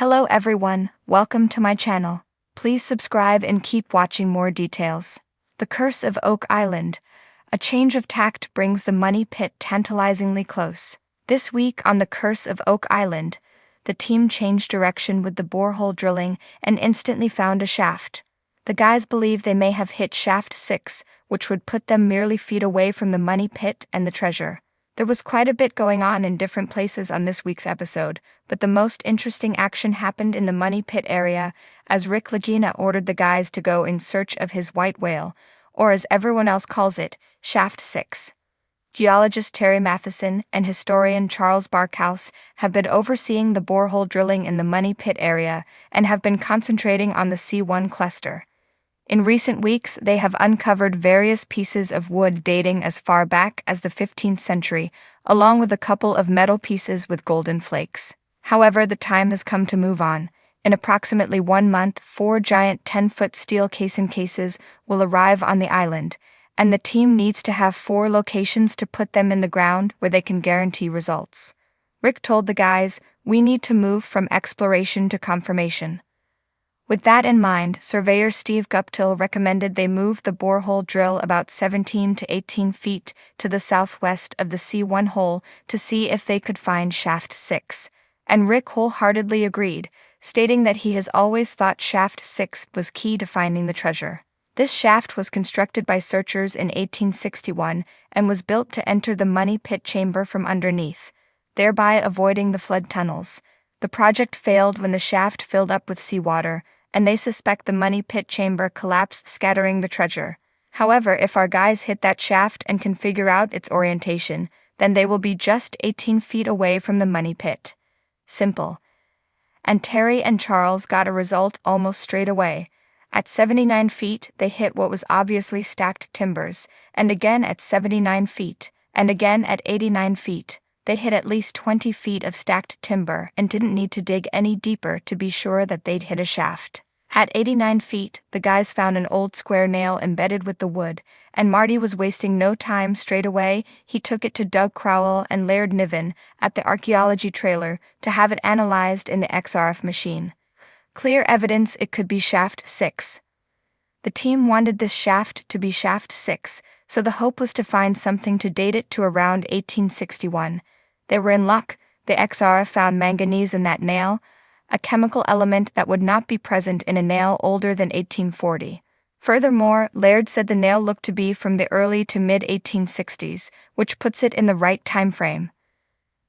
Hello everyone, welcome to my channel. Please subscribe and keep watching more details. The Curse of Oak Island. A change of tact brings the money pit tantalizingly close. This week on The Curse of Oak Island, the team changed direction with the borehole drilling and instantly found a shaft. The guys believe they may have hit shaft 6, which would put them merely feet away from the money pit and the treasure. There was quite a bit going on in different places on this week's episode, but the most interesting action happened in the money pit area as Rick Lagina ordered the guys to go in search of his white whale, or as everyone else calls it, Shaft 6. Geologist Terry Matheson and historian Charles Barkhouse have been overseeing the borehole drilling in the money pit area and have been concentrating on the C1 cluster. In recent weeks, they have uncovered various pieces of wood dating as far back as the 15th century, along with a couple of metal pieces with golden flakes. However, the time has come to move on. In approximately 1 month, 4 giant 10-foot steel cases will arrive on the island, and the team needs to have 4 locations to put them in the ground where they can guarantee results. Rick told the guys, "We need to move from exploration to confirmation." With that in mind, surveyor Steve Guptill recommended they move the borehole drill about 17 to 18 feet to the southwest of the C1 hole to see if they could find Shaft 6, and Rick wholeheartedly agreed, stating that he has always thought Shaft 6 was key to finding the treasure. This shaft was constructed by searchers in 1861 and was built to enter the money pit chamber from underneath, thereby avoiding the flood tunnels. The project failed when the shaft filled up with seawater, and they suspect the money pit chamber collapsed, scattering the treasure. However, if our guys hit that shaft and can figure out its orientation, then they will be just 18 feet away from the money pit. Simple. And Terry and Charles got a result almost straight away. At 79 feet, they hit what was obviously stacked timbers, and again at 79 feet, and again at 89 feet. They hit at least 20 feet of stacked timber and didn't need to dig any deeper to be sure that they'd hit a shaft. At 89 feet, the guys found an old square nail embedded with the wood, and Marty was wasting no time. Straight away, he took it to Doug Crowell and Laird Niven at the archaeology trailer to have it analyzed in the XRF machine. Clear evidence it could be Shaft 6. The team wanted this shaft to be Shaft 6, so the hope was to find something to date it to around 1861. They were in luck. The XRF found manganese in that nail, a chemical element that would not be present in a nail older than 1840. Furthermore, Laird said the nail looked to be from the early to mid-1860s, which puts it in the right time frame.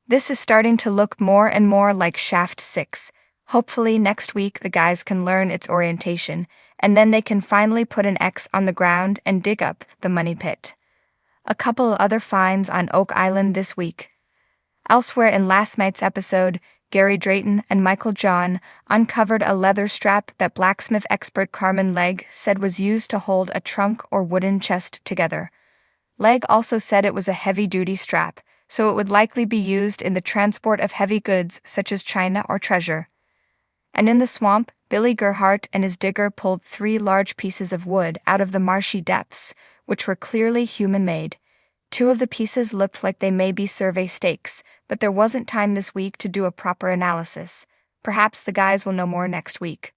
This is starting to look more and more like Shaft 6. Hopefully next week the guys can learn its orientation, and then they can finally put an X on the ground and dig up the money pit. A couple of other finds on Oak Island this week. Elsewhere in last night's episode, Gary Drayton and Michael John uncovered a leather strap that blacksmith expert Carmen Legg said was used to hold a trunk or wooden chest together. Legg also said it was a heavy-duty strap, so it would likely be used in the transport of heavy goods such as china or treasure. And in the swamp, Billy Gerhardt and his digger pulled 3 large pieces of wood out of the marshy depths, which were clearly human-made. 2 of the pieces looked like they may be survey stakes, but there wasn't time this week to do a proper analysis. Perhaps the guys will know more next week.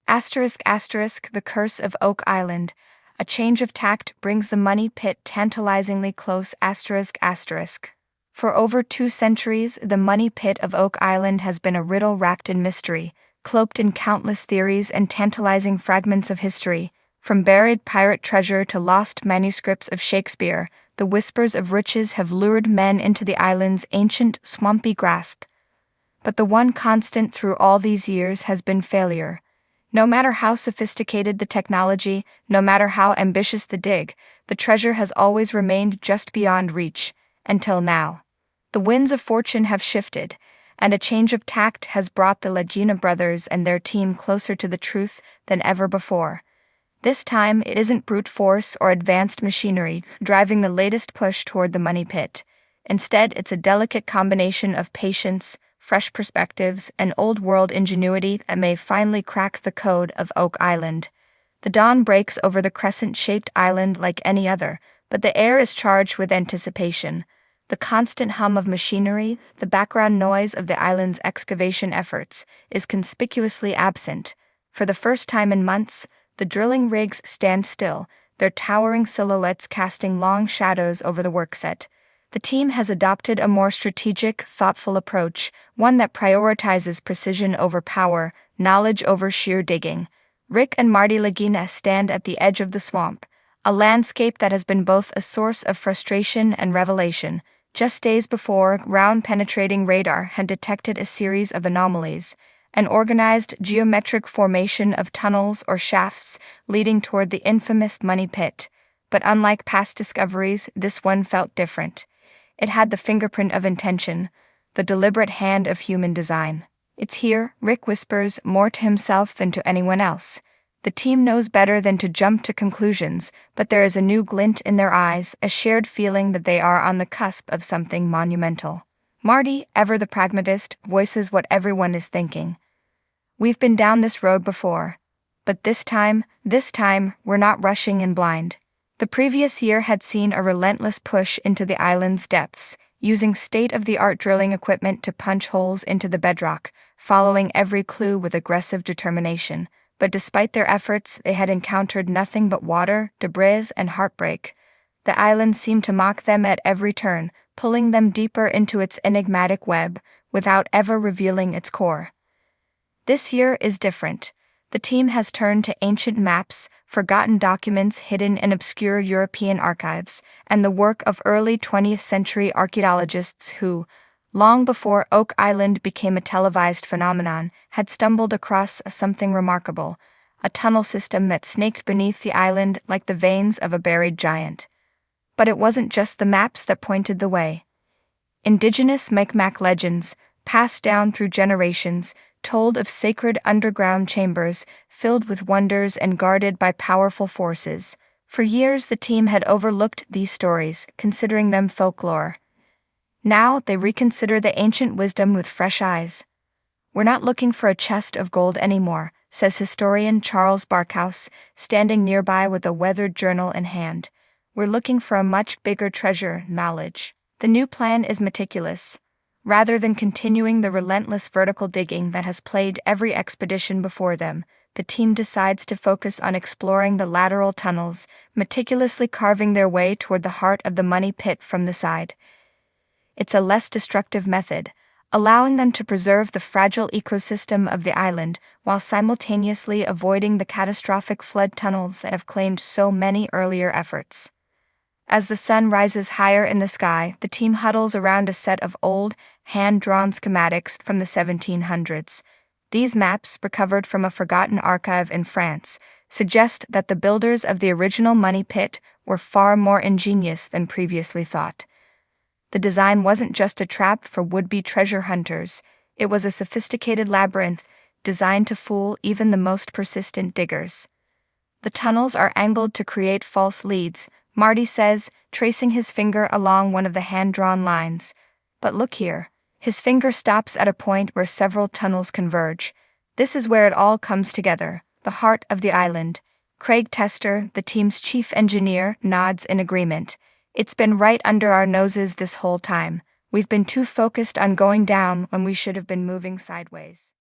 ****, The Curse of Oak Island. A change of tact brings the money pit tantalizingly close. ****. For over 2 centuries, the money pit of Oak Island has been a riddle wrapped in mystery, cloaked in countless theories and tantalizing fragments of history. From buried pirate treasure to lost manuscripts of Shakespeare, the whispers of riches have lured men into the island's ancient, swampy grasp. But the one constant through all these years has been failure. No matter how sophisticated the technology, no matter how ambitious the dig, the treasure has always remained just beyond reach, until now. The winds of fortune have shifted, and a change of tact has brought the Lagina brothers and their team closer to the truth than ever before. This time, it isn't brute force or advanced machinery driving the latest push toward the money pit. Instead, it's a delicate combination of patience, fresh perspectives, and old-world ingenuity that may finally crack the code of Oak Island. The dawn breaks over the crescent-shaped island like any other, but the air is charged with anticipation. The constant hum of machinery, the background noise of the island's excavation efforts, is conspicuously absent. For the first time in months, the drilling rigs stand still, their towering silhouettes casting long shadows over the workset. The team has adopted a more strategic, thoughtful approach, one that prioritizes precision over power, knowledge over sheer digging. Rick and Marty Lagina stand at the edge of the swamp, a landscape that has been both a source of frustration and revelation. Just days before, ground-penetrating radar had detected a series of anomalies, an organized geometric formation of tunnels or shafts leading toward the infamous Money Pit. But unlike past discoveries, this one felt different. It had the fingerprint of intention, the deliberate hand of human design. "It's here," Rick whispers, more to himself than to anyone else. The team knows better than to jump to conclusions, but there is a new glint in their eyes, a shared feeling that they are on the cusp of something monumental. Marty, ever the pragmatist, voices what everyone is thinking. "We've been down this road before. But this time, we're not rushing in blind." The previous year had seen a relentless push into the island's depths, using state-of-the-art drilling equipment to punch holes into the bedrock, following every clue with aggressive determination. But despite their efforts, they had encountered nothing but water, debris, and heartbreak. The island seemed to mock them at every turn, pulling them deeper into its enigmatic web, without ever revealing its core. This year is different. The team has turned to ancient maps, forgotten documents hidden in obscure European archives, and the work of early 20th century archaeologists who, long before Oak Island became a televised phenomenon, had stumbled across something remarkable, a tunnel system that snaked beneath the island like the veins of a buried giant. But it wasn't just the maps that pointed the way. Indigenous Mi'kmaq legends, passed down through generations, told of sacred underground chambers filled with wonders and guarded by powerful forces. For years the team had overlooked these stories, considering them folklore. Now they reconsider the ancient wisdom with fresh eyes. "We're not looking for a chest of gold anymore," says historian Charles Barkhouse, standing nearby with a weathered journal in hand. "We're looking for a much bigger treasure, knowledge." The new plan is meticulous. Rather than continuing the relentless vertical digging that has plagued every expedition before them, the team decides to focus on exploring the lateral tunnels, meticulously carving their way toward the heart of the Money Pit from the side. It's a less destructive method, allowing them to preserve the fragile ecosystem of the island while simultaneously avoiding the catastrophic flood tunnels that have claimed so many earlier efforts. As the sun rises higher in the sky, the team huddles around a set of old, hand-drawn schematics from the 1700s. These maps, recovered from a forgotten archive in France, suggest that the builders of the original Money Pit were far more ingenious than previously thought. The design wasn't just a trap for would-be treasure hunters, it was a sophisticated labyrinth designed to fool even the most persistent diggers. "The tunnels are angled to create false leads," Marty says, tracing his finger along one of the hand-drawn lines. "But look here." His finger stops at a point where several tunnels converge. "This is where it all comes together, the heart of the island." Craig Tester, the team's chief engineer, nods in agreement. "It's been right under our noses this whole time. We've been too focused on going down when we should have been moving sideways."